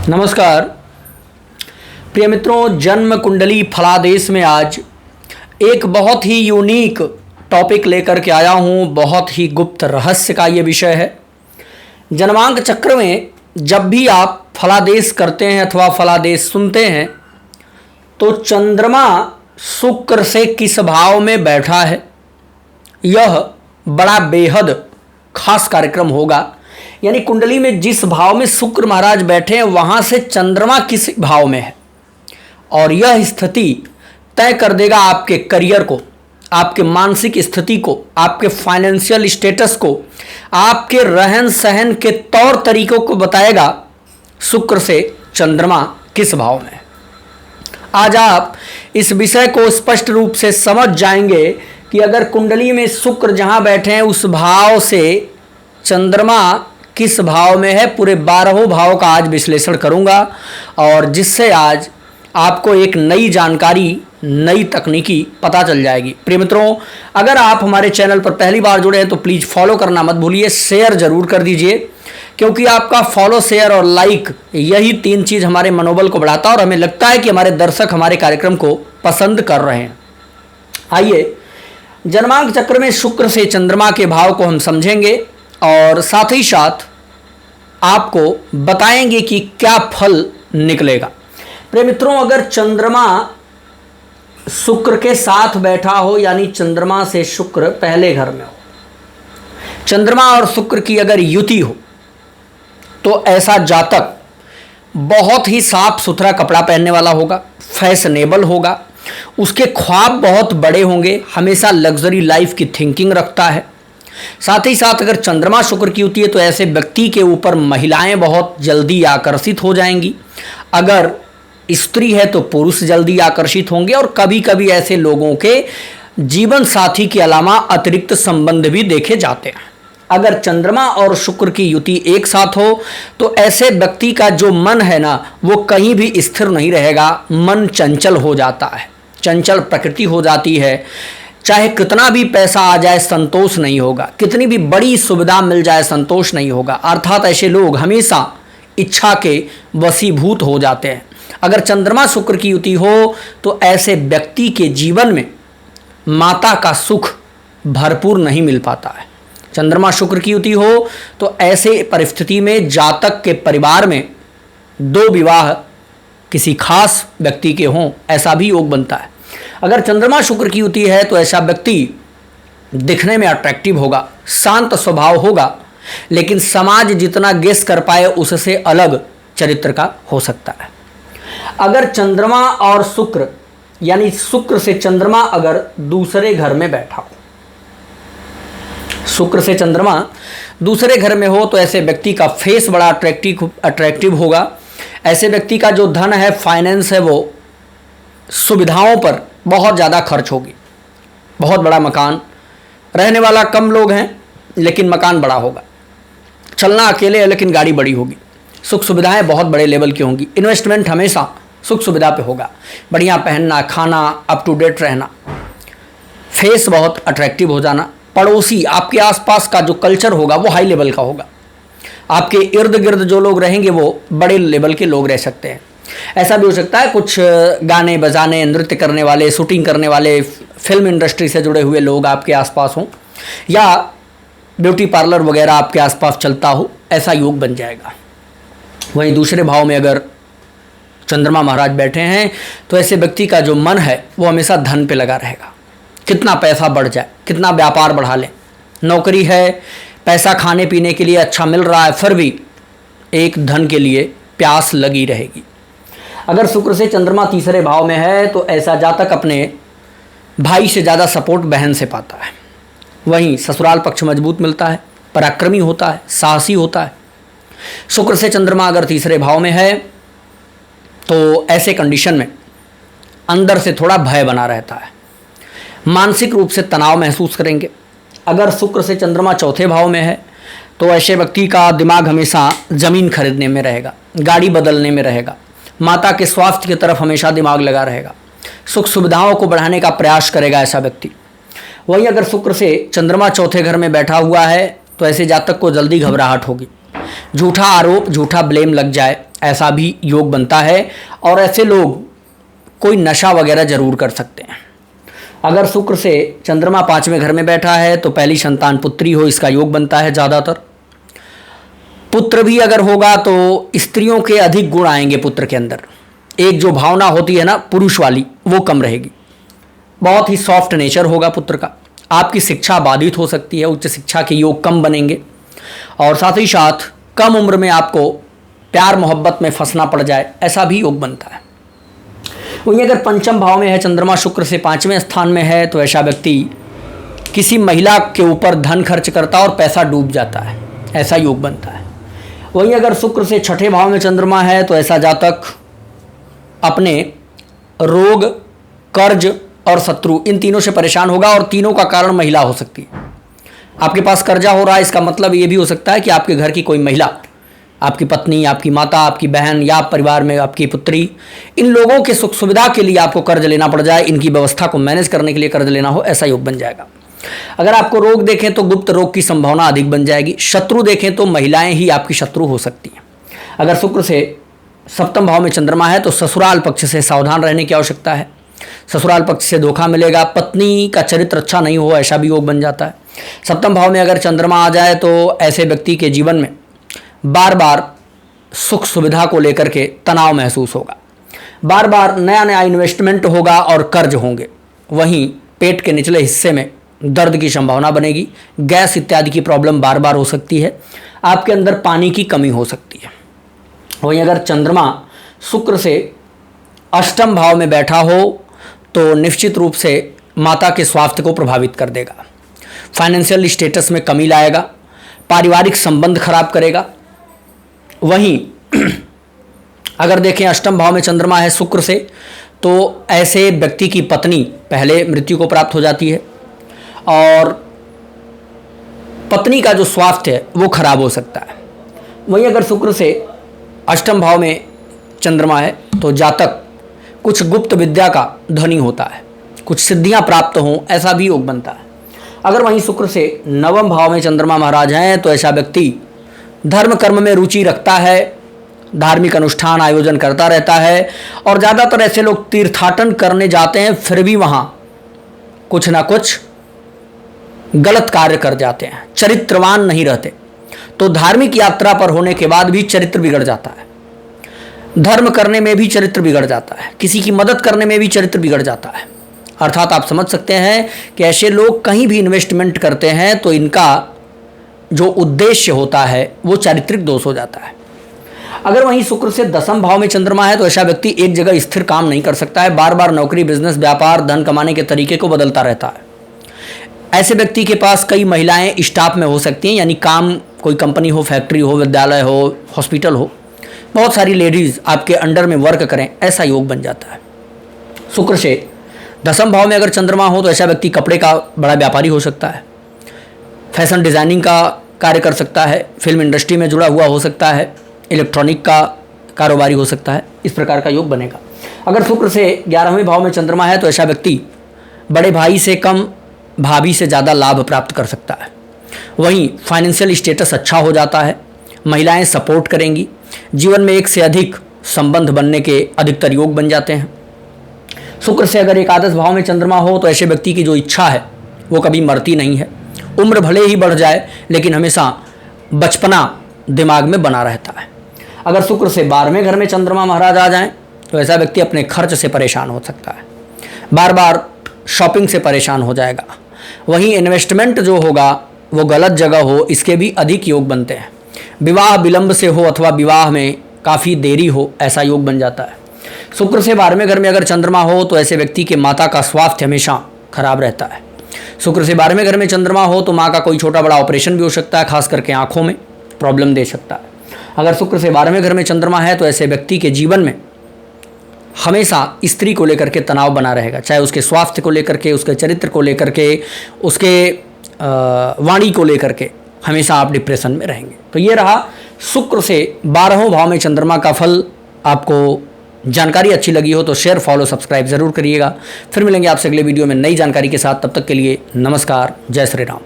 नमस्कार प्रिय मित्रों, जन्म कुंडली फलादेश में आज एक बहुत ही यूनिक टॉपिक लेकर के आया हूँ। बहुत ही गुप्त रहस्य का ये विषय है। जन्मांक चक्र में जब भी आप फलादेश करते हैं अथवा फलादेश सुनते हैं तो चंद्रमा शुक्र से किस भाव में बैठा है, यह बड़ा बेहद खास कार्यक्रम होगा। यानी कुंडली में जिस भाव में शुक्र महाराज बैठे हैं वहाँ से चंद्रमा किस भाव में है, और यह स्थिति तय कर देगा आपके करियर को, आपके मानसिक स्थिति को, आपके फाइनेंशियल स्टेटस को, आपके रहन सहन के तौर तरीकों को बताएगा शुक्र से चंद्रमा किस भाव में है। आज आप इस विषय को स्पष्ट रूप से समझ जाएंगे कि अगर कुंडली में शुक्र जहाँ बैठे हैं उस भाव से चंद्रमा किस भाव में है। पूरे 12 भाव का आज विश्लेषण करूंगा और जिससे आज आपको एक नई जानकारी, नई तकनीकी पता चल जाएगी। प्रिय मित्रों, अगर आप हमारे चैनल पर पहली बार जुड़े हैं तो प्लीज़ फॉलो करना मत भूलिए, शेयर ज़रूर कर दीजिए, क्योंकि आपका फॉलो, शेयर और लाइक, यही 3 चीज़ हमारे मनोबल को बढ़ाता है और हमें लगता है कि हमारे दर्शक हमारे कार्यक्रम को पसंद कर रहे हैं। आइए जन्मांक चक्र में शुक्र से चंद्रमा के भाव को हम समझेंगे और साथ ही साथ आपको बताएंगे कि क्या फल निकलेगा। प्रिय मित्रों, अगर चंद्रमा शुक्र के साथ बैठा हो, यानी चंद्रमा से शुक्र पहले घर में हो, चंद्रमा और शुक्र की अगर युति हो तो ऐसा जातक बहुत ही साफ सुथरा कपड़ा पहनने वाला होगा, फैशनेबल होगा, उसके ख्वाब बहुत बड़े होंगे, हमेशा लग्जरी लाइफ की थिंकिंग रखता है। साथ ही साथ अगर चंद्रमा शुक्र की होती है तो ऐसे व्यक्ति के ऊपर महिलाएं बहुत जल्दी आकर्षित हो जाएंगी। अगर स्त्री है तो पुरुष जल्दी आकर्षित होंगे और कभी कभी ऐसे लोगों के जीवन साथी के अलावा अतिरिक्त संबंध भी देखे जाते हैं। अगर चंद्रमा और शुक्र की युति एक साथ हो तो ऐसे व्यक्ति का जो मन है ना, वो कहीं भी स्थिर नहीं रहेगा। मन चंचल हो जाता है, चंचल प्रकृति हो जाती है। चाहे कितना भी पैसा आ जाए संतोष नहीं होगा, कितनी भी बड़ी सुविधा मिल जाए संतोष नहीं होगा। अर्थात ऐसे लोग हमेशा इच्छा के वशीभूत हो जाते हैं। अगर चंद्रमा शुक्र की युति हो तो ऐसे व्यक्ति के जीवन में माता का सुख भरपूर नहीं मिल पाता है। चंद्रमा शुक्र की युति हो तो ऐसे परिस्थिति में जातक के परिवार में 2 विवाह किसी खास व्यक्ति के हों, ऐसा भी योग बनता है। अगर चंद्रमा शुक्र की युति है तो ऐसा व्यक्ति दिखने में अट्रैक्टिव होगा, शांत स्वभाव होगा, लेकिन समाज जितना गेस कर पाए उससे अलग चरित्र का हो सकता है। अगर चंद्रमा और शुक्र, यानी शुक्र से चंद्रमा अगर दूसरे घर में बैठा हो, शुक्र से चंद्रमा दूसरे घर में हो तो ऐसे व्यक्ति का फेस बड़ा अट्रैक्टिव होगा। ऐसे व्यक्ति का जो धन है, फाइनेंस है, वो सुविधाओं पर बहुत ज़्यादा खर्च होगी। बहुत बड़ा मकान, रहने वाला कम लोग हैं लेकिन मकान बड़ा होगा। चलना अकेले है लेकिन गाड़ी बड़ी होगी। सुख सुविधाएं बहुत बड़े लेवल की होंगी। इन्वेस्टमेंट हमेशा सुख सुविधा पे होगा। बढ़िया पहनना, खाना, अप टू डेट रहना, फेस बहुत अट्रैक्टिव हो जाना। पड़ोसी, आपके आसपास का जो कल्चर होगा वो हाई लेवल का होगा। आपके इर्द गिर्द जो लोग रहेंगे वो बड़े लेवल के लोग रह सकते हैं। ऐसा भी हो सकता है कुछ गाने बजाने, नृत्य करने वाले, शूटिंग करने वाले, फिल्म इंडस्ट्री से जुड़े हुए लोग आपके आसपास हों, या ब्यूटी पार्लर वगैरह आपके आसपास चलता हो, ऐसा योग बन जाएगा। वहीं दूसरे भाव में अगर चंद्रमा महाराज बैठे हैं तो ऐसे व्यक्ति का जो मन है वो हमेशा धन पे लगा रहेगा। कितना पैसा बढ़ जाए, कितना व्यापार बढ़ा लें, नौकरी है, पैसा खाने पीने के लिए अच्छा मिल रहा है, फिर भी एक धन के लिए प्यास लगी रहेगी। अगर शुक्र से चंद्रमा तीसरे भाव में है तो ऐसा जातक अपने भाई से ज़्यादा सपोर्ट बहन से पाता है। वहीं ससुराल पक्ष मजबूत मिलता है, पराक्रमी होता है, साहसी होता है। शुक्र से चंद्रमा अगर तीसरे भाव में है तो ऐसे कंडीशन में अंदर से थोड़ा भय बना रहता है, मानसिक रूप से तनाव महसूस करेंगे। अगर शुक्र से चंद्रमा चौथे भाव में है तो ऐसे व्यक्ति का दिमाग हमेशा ज़मीन खरीदने में रहेगा, गाड़ी बदलने में रहेगा, माता के स्वास्थ्य की तरफ हमेशा दिमाग लगा रहेगा, सुख सुविधाओं को बढ़ाने का प्रयास करेगा ऐसा व्यक्ति। वहीं अगर शुक्र से चंद्रमा चौथे घर में बैठा हुआ है तो ऐसे जातक को जल्दी घबराहट होगी, झूठा आरोप, झूठा ब्लेम लग जाए, ऐसा भी योग बनता है। और ऐसे लोग कोई नशा वगैरह जरूर कर सकते हैं। अगर शुक्र से चंद्रमा 5वें घर में बैठा है तो पहली संतान पुत्री हो, इसका योग बनता है ज़्यादातर। पुत्र भी अगर होगा तो स्त्रियों के अधिक गुण आएंगे पुत्र के अंदर। एक जो भावना होती है ना पुरुष वाली, वो कम रहेगी। बहुत ही सॉफ्ट नेचर होगा पुत्र का। आपकी शिक्षा बाधित हो सकती है, उच्च शिक्षा के योग कम बनेंगे। और साथ ही साथ कम उम्र में आपको प्यार मोहब्बत में फंसना पड़ जाए, ऐसा भी योग बनता है। वहीं अगर पंचम भाव में है चंद्रमा शुक्र से 5वें स्थान में है तो ऐसा व्यक्ति किसी महिला के ऊपर धन खर्च करता है और पैसा डूब जाता है, ऐसा योग बनता है। वहीं अगर शुक्र से 6ठे भाव में चंद्रमा है तो ऐसा जातक अपने रोग, कर्ज और शत्रु, इन तीनों से परेशान होगा। और तीनों का कारण महिला हो सकती है। आपके पास कर्जा हो रहा है, इसका मतलब ये भी हो सकता है कि आपके घर की कोई महिला, आपकी पत्नी, आपकी माता, आपकी बहन या परिवार में आपकी पुत्री, इन लोगों के सुख सुविधा के लिए आपको कर्ज लेना पड़ जाए, इनकी व्यवस्था को मैनेज करने के लिए कर्ज लेना हो, ऐसा योग बन जाएगा। अगर आपको रोग देखें तो गुप्त रोग की संभावना अधिक बन जाएगी। शत्रु देखें तो महिलाएं ही आपकी शत्रु हो सकती हैं। अगर शुक्र से 7वें भाव में चंद्रमा है तो ससुराल पक्ष से सावधान रहने की आवश्यकता है। ससुराल पक्ष से धोखा मिलेगा। पत्नी का चरित्र अच्छा नहीं हो, ऐसा भी योग बन जाता है। 7वें भाव में अगर चंद्रमा आ जाए तो ऐसे व्यक्ति के जीवन में बार बार सुख सुविधा को लेकर के तनाव महसूस होगा। बार बार नया नया इन्वेस्टमेंट होगा और कर्ज होंगे। वहीं पेट के निचले हिस्से में दर्द की संभावना बनेगी। गैस इत्यादि की प्रॉब्लम बार बार हो सकती है। आपके अंदर पानी की कमी हो सकती है। वहीं अगर चंद्रमा शुक्र से 8वें भाव में बैठा हो तो निश्चित रूप से माता के स्वास्थ्य को प्रभावित कर देगा। फाइनेंशियल स्टेटस में कमी लाएगा। पारिवारिक संबंध खराब करेगा। वहीं अगर देखें 8वें भाव में चंद्रमा है शुक्र से तो ऐसे व्यक्ति की पत्नी पहले मृत्यु को प्राप्त हो जाती है और पत्नी का जो स्वास्थ्य है वो खराब हो सकता है। वहीं अगर शुक्र से 8वें भाव में चंद्रमा है तो जातक कुछ गुप्त विद्या का धनी होता है, कुछ सिद्धियां प्राप्त हों, ऐसा भी योग बनता है। अगर वहीं शुक्र से 9वें भाव में चंद्रमा महाराज हैं तो ऐसा व्यक्ति धर्म कर्म में रुचि रखता है, धार्मिक अनुष्ठान आयोजन करता रहता है। और ज़्यादातर ऐसे लोग तीर्थाटन करने जाते हैं, फिर भी वहाँ कुछ ना कुछ गलत कार्य कर जाते हैं, चरित्रवान नहीं रहते। तो धार्मिक यात्रा पर होने के बाद भी चरित्र बिगड़ जाता है। धर्म करने में भी चरित्र बिगड़ जाता है। किसी की मदद करने में भी चरित्र बिगड़ जाता है। अर्थात आप समझ सकते हैं कि ऐसे लोग कहीं भी इन्वेस्टमेंट करते हैं तो इनका जो उद्देश्य होता है वो चारित्रिक दोष हो जाता है। अगर वहीं शुक्र से 10वें भाव में चंद्रमा है तो ऐसा व्यक्ति एक जगह स्थिर काम नहीं कर सकता है। बार बार नौकरी, बिजनेस, व्यापार, धन कमाने के तरीके को बदलता रहता है। ऐसे व्यक्ति के पास कई महिलाएं स्टाफ में हो सकती हैं, यानी काम, कोई कंपनी हो, फैक्ट्री हो, विद्यालय हो, हॉस्पिटल हो, बहुत सारी लेडीज़ आपके अंडर में वर्क करें, ऐसा योग बन जाता है। शुक्र से 10वें भाव में अगर चंद्रमा हो तो ऐसा व्यक्ति कपड़े का बड़ा व्यापारी हो सकता है, फैशन डिज़ाइनिंग का कार्य कर सकता है, फिल्म इंडस्ट्री में जुड़ा हुआ हो सकता है, इलेक्ट्रॉनिक का कारोबारी हो सकता है। इस प्रकार का योग बनेगा। अगर शुक्र से 11वें भाव में चंद्रमा है तो ऐसा व्यक्ति बड़े भाई से कम, भाभी से ज़्यादा लाभ प्राप्त कर सकता है। वहीं फाइनेंशियल स्टेटस अच्छा हो जाता है। महिलाएं सपोर्ट करेंगी। जीवन में एक से अधिक संबंध बनने के अधिकतर योग बन जाते हैं। शुक्र से अगर एकादश भाव में चंद्रमा हो तो ऐसे व्यक्ति की जो इच्छा है वो कभी मरती नहीं है। उम्र भले ही बढ़ जाए लेकिन हमेशा बचपना दिमाग में बना रहता है। अगर शुक्र से 12वें घर में चंद्रमा महाराज आ जाएं तो ऐसा व्यक्ति अपने खर्च से परेशान हो सकता है। बार बार शॉपिंग से परेशान हो जाएगा। वहीं इन्वेस्टमेंट जो होगा वो गलत जगह हो, इसके भी अधिक योग बनते हैं। विवाह विलंब से हो अथवा विवाह में काफ़ी देरी हो, ऐसा योग बन जाता है। शुक्र से 12वें घर में अगर चंद्रमा हो तो ऐसे व्यक्ति के माता का स्वास्थ्य हमेशा खराब रहता है। शुक्र से 12वें घर में चंद्रमा हो तो माँ का कोई छोटा बड़ा ऑपरेशन भी हो सकता है, खास करके आँखों में प्रॉब्लम दे सकता है। अगर शुक्र से 12वें घर में चंद्रमा है तो ऐसे व्यक्ति के जीवन में हमेशा स्त्री को लेकर के तनाव बना रहेगा, चाहे उसके स्वास्थ्य को लेकर के, उसके चरित्र को लेकर के, उसके वाणी को लेकर के, हमेशा आप डिप्रेशन में रहेंगे। तो ये रहा शुक्र से 12वें भाव में चंद्रमा का फल। आपको जानकारी अच्छी लगी हो तो शेयर, फॉलो, सब्सक्राइब ज़रूर करिएगा। फिर मिलेंगे आपसे अगले वीडियो में नई जानकारी के साथ। तब तक के लिए नमस्कार, जय श्री राम।